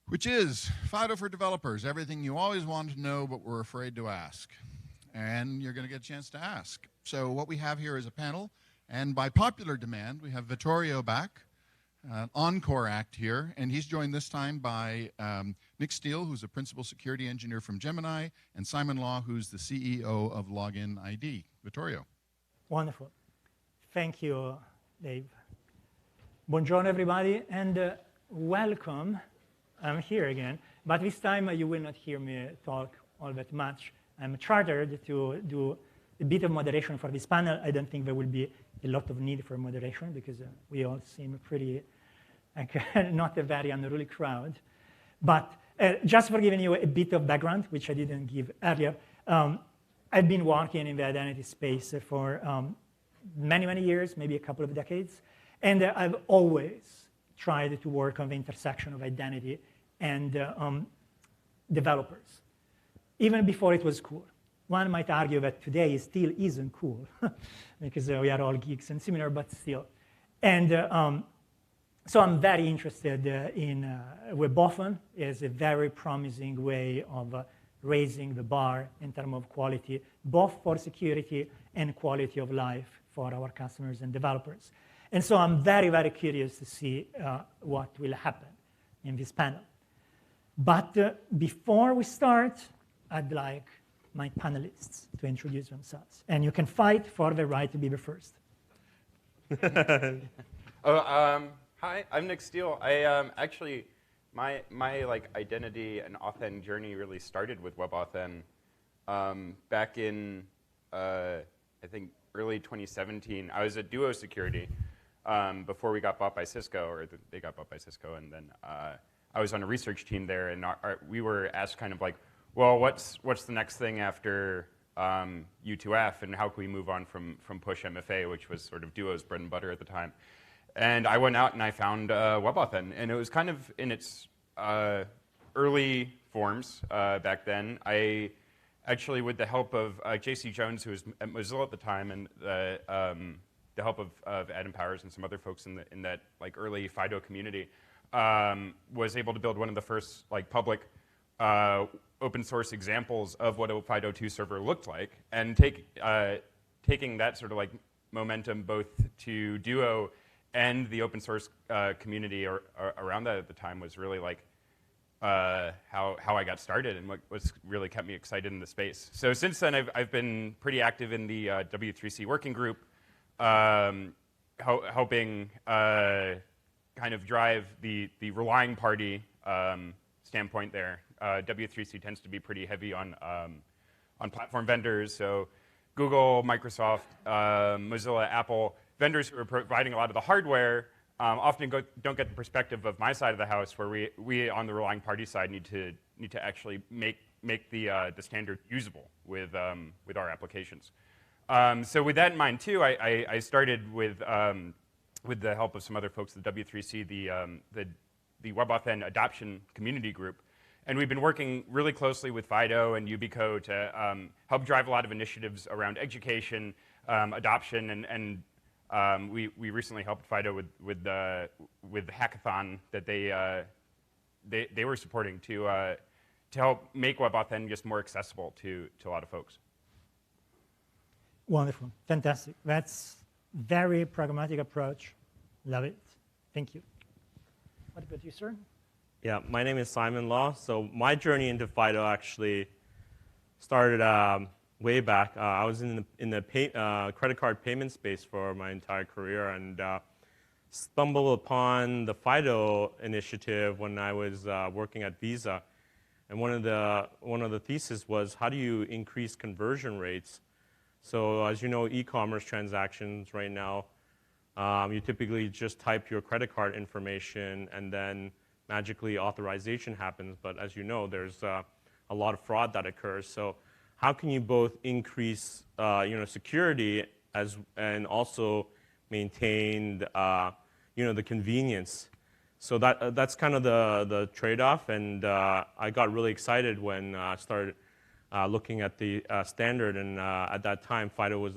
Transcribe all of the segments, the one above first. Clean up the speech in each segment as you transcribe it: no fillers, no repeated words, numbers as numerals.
which is FIDO for developers, everything you always wanted to know but were afraid to ask. And you're going to get a chance to ask. So what we have here is a panel, and by popular demand, we have Vittorio back, an encore act here, and he's joined this time by Nick Steele, who's a principal security engineer from Gemini, and Simon Law, who's the CEO of LoginID. Vittorio. Wonderful. Thank you, Dave. Buongiorno, everybody, and welcome. I'm here again, but this time you will not hear me talk all that much. I'm chartered to do a bit of moderation for this panel. I don't think there will be a lot of need for moderation because we all seem pretty, not a very unruly crowd. But just for giving you a bit of background, which I didn't give earlier, I've been working in the identity space for many, many years, maybe a couple of decades. And I've always tried to work on the intersection of identity and developers, even before it was cool. One might argue that today still isn't cool because we are all geeks and similar, but still. And so I'm very interested in WebAuthn as a very promising way of raising the bar in terms of quality, both for security and quality of life for our customers and developers. And so I'm very, very curious to see what will happen in this panel. But before we start, I'd like my panelists to introduce themselves. And you can fight for the right to be the first. Hi, I'm Nick Steele. I actually, my identity and authn journey really started with WebAuthn back in, I think, early 2017. I was at Duo Security before we got bought by Cisco, or they got bought by Cisco, and then I was on a research team there, and we were asked kind of like, well, what's the next thing after U2F, and how can we move on from push MFA, which was sort of Duo's bread and butter at the time. And I went out and I found WebAuthn, and it was kind of in its early forms back then. I actually, with the help of JC Jones, who was at Mozilla at the time, and the help of Adam Powers and some other folks in that like early FIDO community, was able to build one of the first like public open source examples of what a FIDO 2 server looked like, and taking that sort of like momentum both to Duo and the open source community around that at the time was really like how I got started and what really kept me excited in the space. So since then, I've been pretty active in the W3C working group, helping kind of drive the relying party standpoint there. W3C tends to be pretty heavy on platform vendors, so Google, Microsoft, Mozilla, Apple, vendors who are providing a lot of the hardware often don't get the perspective of my side of the house, where we on the relying party side need to actually make the standard usable with our applications. So with that in mind too, I started with the help of some other folks at W3C, the WebAuthn adoption community group. And we've been working really closely with FIDO and Yubico to help drive a lot of initiatives around education, adoption, and we recently helped FIDO with the hackathon that they were supporting to help make WebAuthn just more accessible to a lot of folks. Wonderful, fantastic. That's very pragmatic approach. Love it. Thank you. What about you, sir? Yeah, my name is Simon Law. So my journey into FIDO actually started way back. I was in the credit card payment space for my entire career, and stumbled upon the FIDO initiative when I was working at Visa. And one of the theses was, how do you increase conversion rates? So as you know, e-commerce transactions right now, you typically just type your credit card information and then magically authorization happens. But as you know, there's a lot of fraud that occurs. So how can you both increase security and also maintain the convenience? So that's kind of the trade-off. And I got really excited when I started looking at the standard. And at that time, FIDO was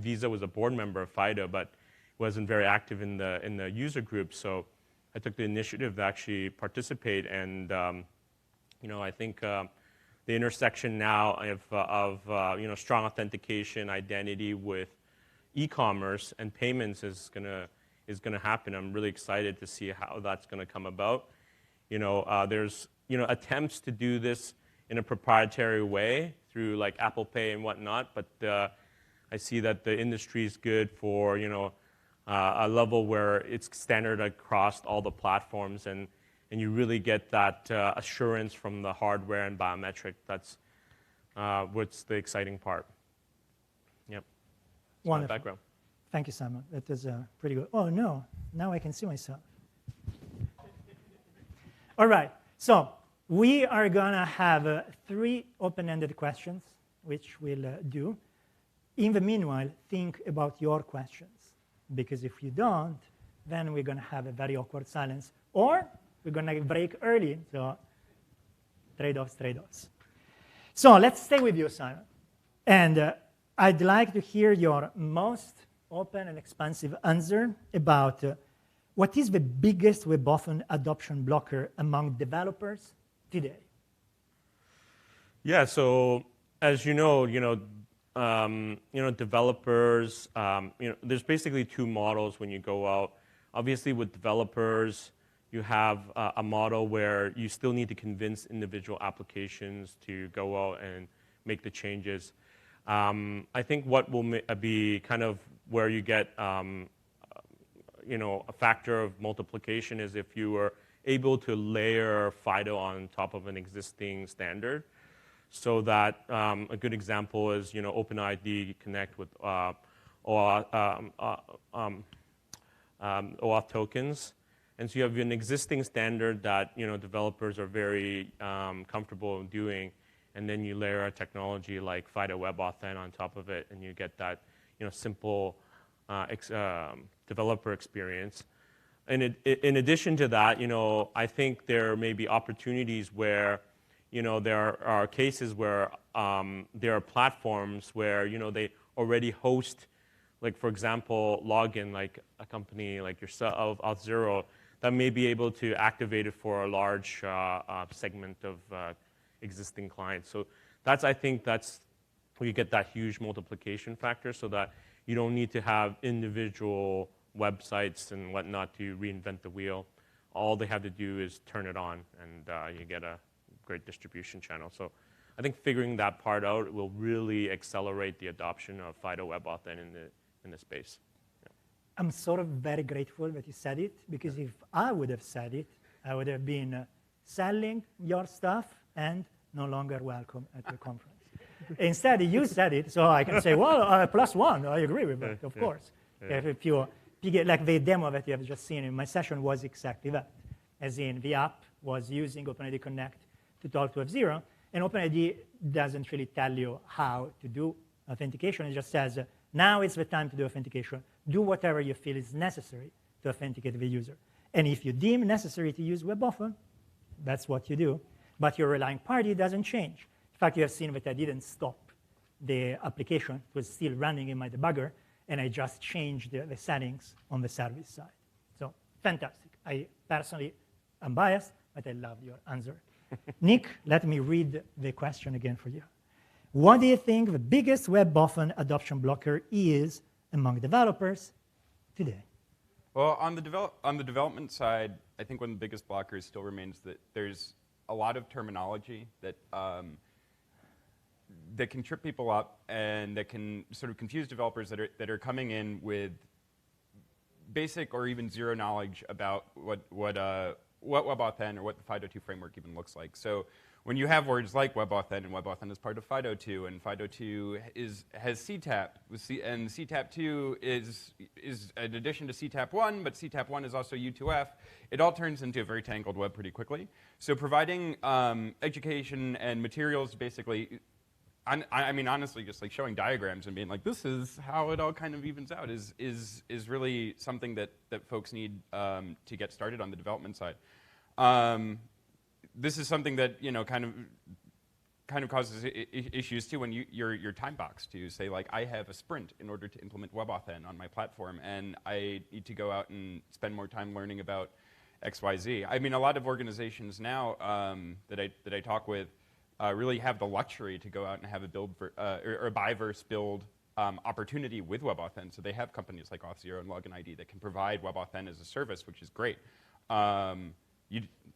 Visa was a board member of FIDO, but wasn't very active in the user group. So I took the initiative to actually participate, and I think the intersection now of strong authentication, identity with e-commerce and payments is gonna happen. I'm really excited to see how that's gonna come about. There's attempts to do this in a proprietary way through like Apple Pay and whatnot, but I see that the industry is good for a level where it's standard across all the platforms, and you really get that assurance from the hardware and biometric. That's what's the exciting part. Yep. That's my Wonderful. background. Thank you, Simon. That is pretty good. Oh, no. Now I can see myself. All right. So we are going to have 3 open-ended questions, which we'll do. In the meanwhile, think about your questions, because if you don't, then we're going to have a very awkward silence, or we're going to break early. So trade-offs, trade-offs. So let's stay with you, Simon. And I'd like to hear your most open and expansive answer about what is the biggest WebAuthn adoption blocker among developers today? Yeah. So as you know, developers. There's basically 2 models when you go out. Obviously, with developers, you have a model where you still need to convince individual applications to go out and make the changes. I think what will be kind of where you get a factor of multiplication is if you were able to layer FIDO on top of an existing standard. So that a good example is OpenID connect with OAuth tokens. And so you have an existing standard that developers are very comfortable doing, and then you layer a technology like FIDO WebAuthn on top of it, and you get that simple developer experience. And in addition to that, I think there may be opportunities where there are cases where there are platforms where they already host, like for example, Login, like a company like yourself, Auth0, that may be able to activate it for a large segment of existing clients. So I think that's where you get that huge multiplication factor, so that you don't need to have individual websites and whatnot to reinvent the wheel. All they have to do is turn it on, and you get a great distribution channel. So I think figuring that part out will really accelerate the adoption of FIDO WebAuthn in the space. Yeah. I'm sort of very grateful that you said it, because if I would have said it, I would have been selling your stuff and no longer welcome at the conference. Instead, you said it, so I can say, well, +1, I agree with that, of course. Yeah. If you get, like the demo that you have just seen in my session was exactly that. As in, the app was using OpenID Connect to talk to Auth0, and OpenID doesn't really tell you how to do authentication. It just says, now it's the time to do authentication. Do whatever you feel is necessary to authenticate the user. And if you deem necessary to use WebAuthn, that's what you do. But your relying party doesn't change. In fact, you have seen that I didn't stop the application. It was still running in my debugger, and I just changed the settings on the service side. So fantastic. I personally am biased, but I love your answer. Nick, let me read the question again for you. What do you think the biggest WebAuthn adoption blocker is among developers today? Well, on the development side, I think one of the biggest blockers still remains that there's a lot of terminology that that can trip people up and that can sort of confuse developers that are coming in with basic or even zero knowledge about what WebAuthn or what the FIDO2 framework even looks like. So when you have words like WebAuthn, and WebAuthn is part of FIDO2, and FIDO2 has CTAP, and CTAP2 is an addition to CTAP1, but CTAP1 is also U2F. It all turns into a very tangled web pretty quickly. So providing education and materials, basically, I mean, honestly, just like showing diagrams and being like, this is how it all kind of evens out is really something that folks need to get started on the development side. This is something that kind of causes issues too when you're time boxed to say, like, I have a sprint in order to implement WebAuthn on my platform, and I need to go out and spend more time learning about XYZ. I mean, a lot of organizations now that I talk with really have the luxury to go out and have a build or a buy versus build opportunity with WebAuthn. So they have companies like Auth0 and LoginID that can provide WebAuthn as a service, which is great.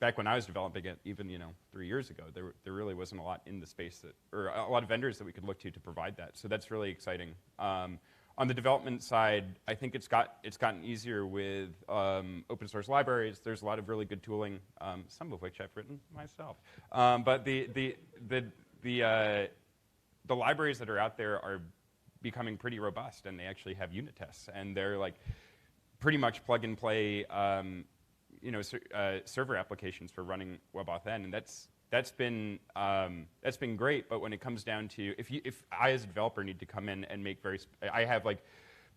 Back when I was developing it, even 3 years ago, there really wasn't a lot in the space or a lot of vendors that we could look to provide that. So that's really exciting. On the development side, I think it's gotten easier with open source libraries. There's a lot of really good tooling, some of which I've written myself. But the libraries that are out there are becoming pretty robust, and they actually have unit tests, and they're like pretty much plug and play, server applications for running WebAuthn, and that's been great. But when it comes down to if I as a developer need to come in and make I have like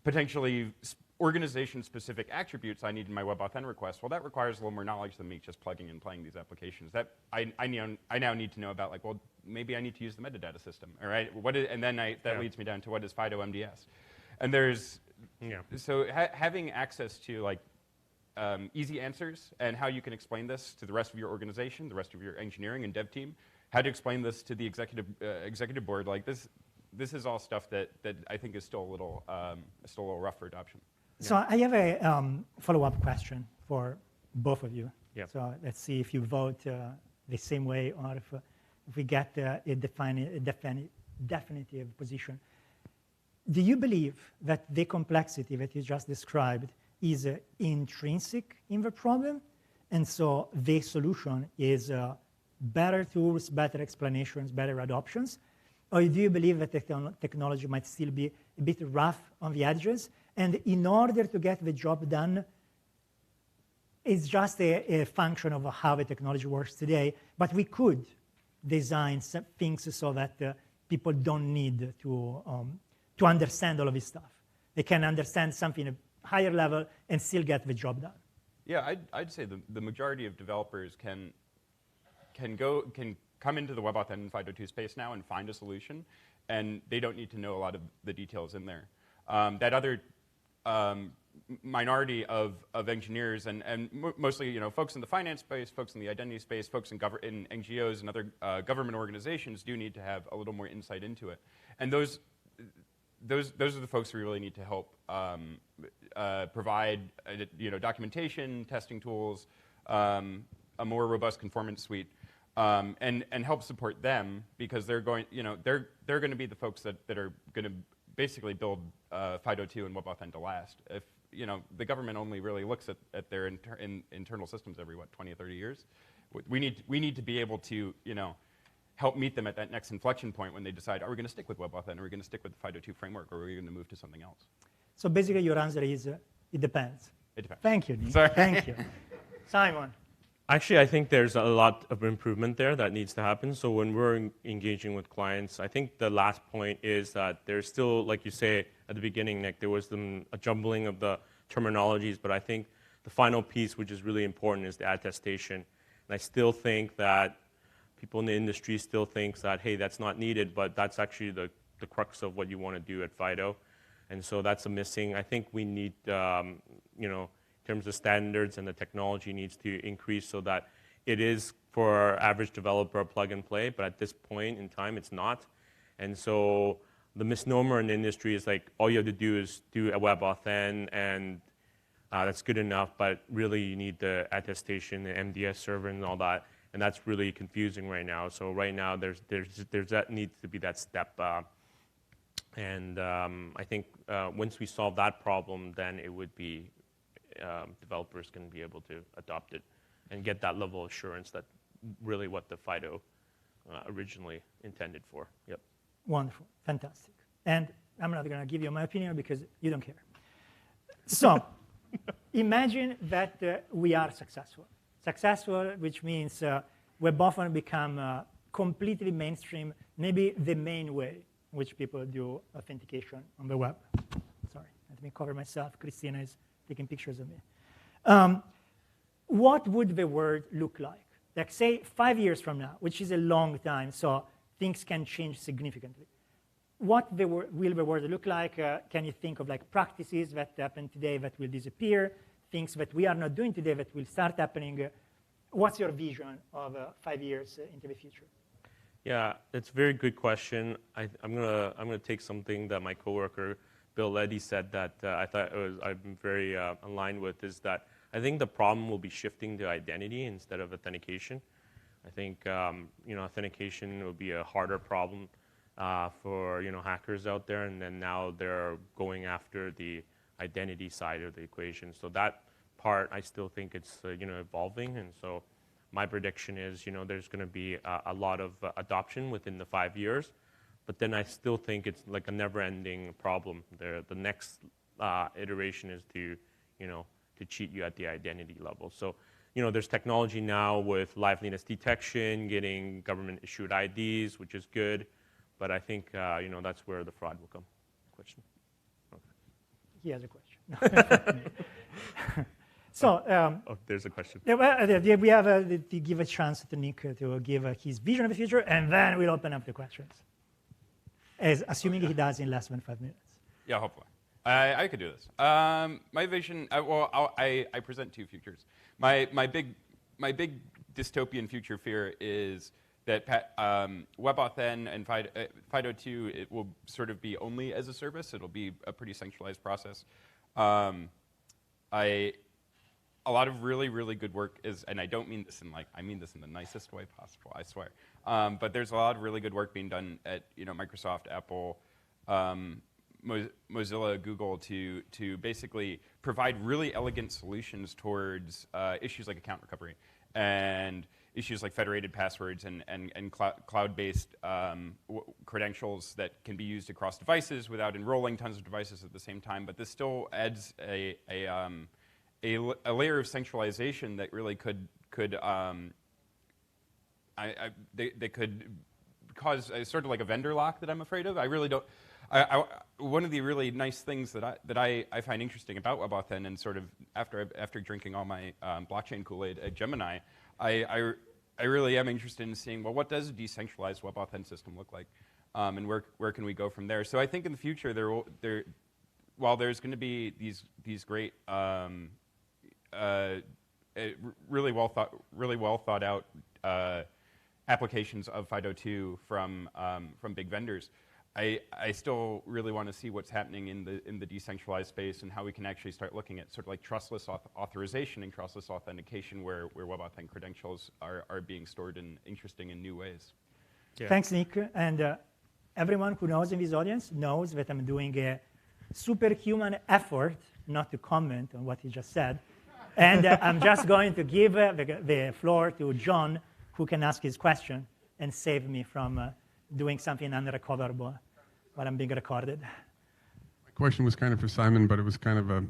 potentially organization-specific attributes I need in my WebAuthn request. Well, that requires a little more knowledge than me just plugging and playing these applications. That I now need to know about, like, well, maybe I need to use the metadata system, all right? And then that leads me down to what is FIDO MDS. And so having access to like easy answers and how you can explain this to the rest of your organization, the rest of your engineering and dev team, how to explain this to the executive board, like this is all stuff that I think is still a little rough for adoption. So I have a follow-up question for both of you. Yep. So let's see if you vote the same way, or if we get a definitive position. Do you believe that the complexity that you just described is intrinsic in the problem, and so the solution is better tools, better explanations, better adoptions? Or do you believe that technology might still be a bit rough on the edges, and in order to get the job done, it's just a function of how the technology works today, but we could design some things so that people don't need to understand all of this stuff. They can understand something at a higher level and still get the job done. Yeah, I'd say the majority of developers can come into the WebAuthn and FIDO2 space now and find a solution, and they don't need to know a lot of the details in there. That other minority of engineers and mostly folks in the finance space, folks in the identity space, folks in NGOs and other government organizations do need to have a little more insight into it. And those are the folks who really need to help provide documentation, testing tools, a more robust conformance suite, and help support them, because they're going to be the folks that are going to basically build FIDO2 and WebAuthn to last. If the government only really looks at their internal systems every 20 or 30 years, we need to be able to help meet them at that next inflection point when they decide, are we going to stick with WebAuthn, are we going to stick with the FIDO2 framework, or are we going to move to something else? So basically your answer is it depends. It depends. Thank you, Nick. Sorry. Thank you. Simon. Actually, I think there's a lot of improvement there that needs to happen. So when we're engaging with clients, I think the last point is that there's still, like you say at the beginning, Nick, there was a jumbling of the terminologies, but I think the final piece, which is really important, is the attestation. And I still think that people in the industry still think that, hey, that's not needed, but that's actually the crux of what you want to do at FIDO. And so that's a missing. I think we need, in terms of standards, and the technology needs to increase so that it is for our average developer a plug and play, but at this point in time it's not. And so the misnomer in the industry is like all you have to do is do a WebAuthn and that's good enough, but really you need the attestation, the MDS server and all that, and that's really confusing right now. So right now there's that needs to be that step, and I think once we solve that problem, then it would be developers can be able to adopt it and get that level of assurance that really what the FIDO originally intended for. Yep. Wonderful. Fantastic. And I'm not going to give you my opinion because you don't care. So imagine that we are successful. Successful, which means WebAuthn become completely mainstream, maybe the main way in which people do authentication on the web. Sorry, let me cover myself. Christina is taking pictures of me. What would the world look like? Like, say, 5 years from now, which is a long time, so things can change significantly. What will the world look like? Can you think of like practices that happen today that will disappear? things that we are not doing today that will start happening. What's your vision of 5 years into the future? Yeah, it's a very good question. I'm gonna take something that my coworker Bill Leddy said that I'm very aligned with, is that I think the problem will be shifting to identity instead of authentication. I think authentication will be a harder problem for hackers out there, and then now they're going after the identity side of the equation. So that part, I still think it's evolving, and so my prediction is there's going to be a lot of adoption within the 5 years, but then I still think it's like a never-ending problem. The next iteration is to cheat you at the identity level. So there's technology now with liveliness detection, getting government-issued IDs, which is good, but I think that's where the fraud will come. Question? Okay. He has a question. So, there's a question. We have to give a chance to Nick to give his vision of the future, and then we'll open up the questions. Assuming he does in less than 5 minutes. Yeah, hopefully. I could do this. My vision, I present two futures. My big dystopian future fear is that WebAuthn and FIDO 2, it will sort of be only as a service. It'll be a pretty centralized process. A lot of really, really good work is, and I don't mean this I mean this in the nicest way possible, I swear. But there's a lot of really good work being done at Microsoft, Apple, Mozilla, Google to basically provide really elegant solutions towards issues like account recovery and issues like federated passwords and cloud-based credentials that can be used across devices without enrolling tons of devices at the same time. But this still adds a layer of centralization that really could cause sort of like a vendor lock that I'm afraid of. I really don't. One of the really nice things that I find interesting about WebAuthn, and sort of after drinking all my blockchain Kool-Aid at Gemini, I really am interested in seeing, well, what does a decentralized WebAuthn system look like, and where can we go from there? So I think in the future while there's going to be these great really well thought out applications of FIDO2 from big vendors, I still really want to see what's happening in the decentralized space and how we can actually start looking at sort of like trustless authorization and trustless authentication, where WebAuthn credentials are being stored in interesting and new ways. Yeah. Thanks, Nick. And everyone who knows in this audience knows that I'm doing a superhuman effort not to comment on what he just said. And I'm just going to give the floor to John, who can ask his question and save me from doing something unrecoverable while I'm being recorded. My question was kind of for Simon, but it was kind of a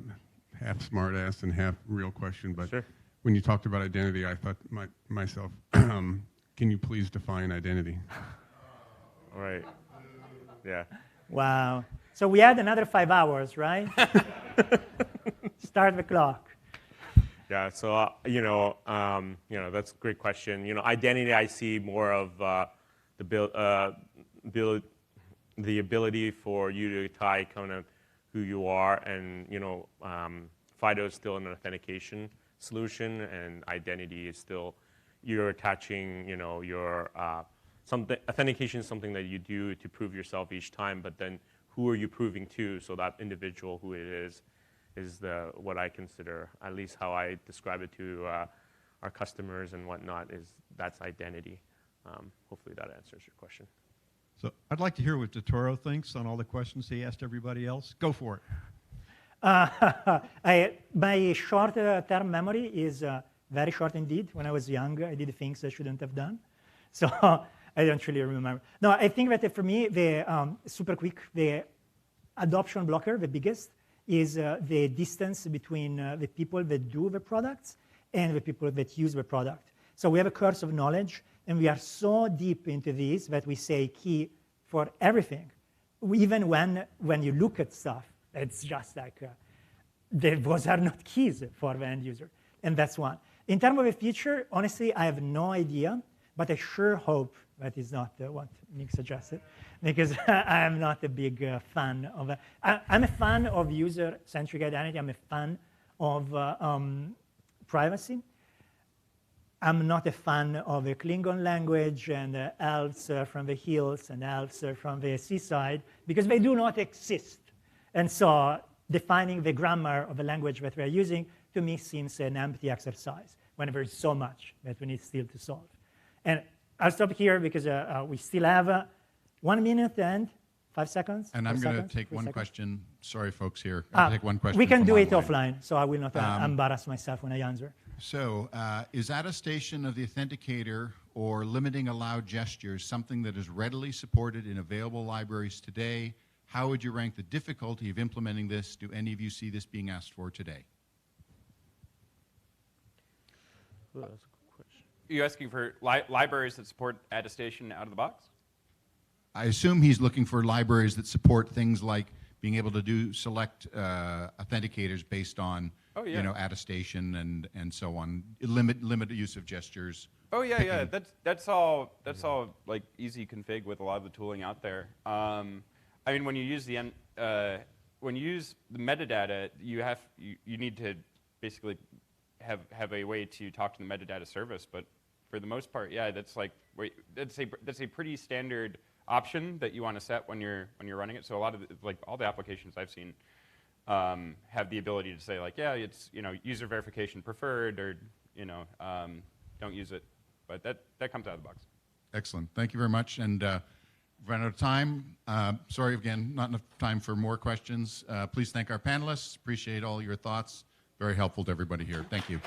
half smart-ass and half real question. But sure. When you talked about identity, I thought myself, can you please define identity? All right. Yeah. Wow. So we had another 5 hours, right? Start the clock. Yeah, so that's a great question. Identity, I see more of the ability for you to tie kind of who you are, and FIDO is still an authentication solution, and identity is still you're attaching your authentication is something that you do to prove yourself each time, but then who are you proving to? So that individual, who it is what I consider, at least how I describe it to our customers and whatnot, that's identity. Hopefully that answers your question. So I'd like to hear what Vittorio thinks on all the questions he asked everybody else. Go for it. My short-term memory is very short indeed. When I was young, I did things I shouldn't have done. So I don't really remember. No, I think that for me, super quick, the adoption blocker, the biggest, is the distance between the people that do the products and the people that use the product. So we have a curse of knowledge, and we are so deep into this that we say key for everything. Even when you look at stuff, it's just like those are not keys for the end user, and that's one. In terms of the future, honestly, I have no idea, but I sure hope that is not what Nick suggested, because I am not a big fan of I'm a fan of user-centric identity. I'm a fan of privacy. I'm not a fan of the Klingon language and elves from the hills and elves from the seaside, because they do not exist. And so defining the grammar of the language that we're using, to me, seems an empty exercise when there is so much that we need still to solve. And I'll stop here because we still have 1 minute and 5 seconds. And I'm going to take one question. Sorry, folks here. I'll take one question. We can from do it online. offline, so I will not embarrass myself when I answer. So, is attestation of the authenticator or limiting allowed gestures something that is readily supported in available libraries today? How would you rank the difficulty of implementing this? Do any of you see this being asked for today? Ooh, that's a good question. Are you asking for libraries that support attestation out of the box? I assume he's looking for libraries that support things like being able to do select authenticators based on attestation and so on, limit use of gestures. Oh yeah, that's all like easy config with a lot of the tooling out there. I mean, when you use the metadata, you need to basically have a way to talk to the metadata service. But for the most part, yeah, that's a pretty standard option that you want to set when you're running it. So a lot of all the applications I've seen have the ability to say like, yeah, it's user verification preferred, or don't use it. But that comes out of the box. Excellent. Thank you very much. And we've run out of time. Sorry again, not enough time for more questions. Please thank our panelists. Appreciate all your thoughts. Very helpful to everybody here. Thank you.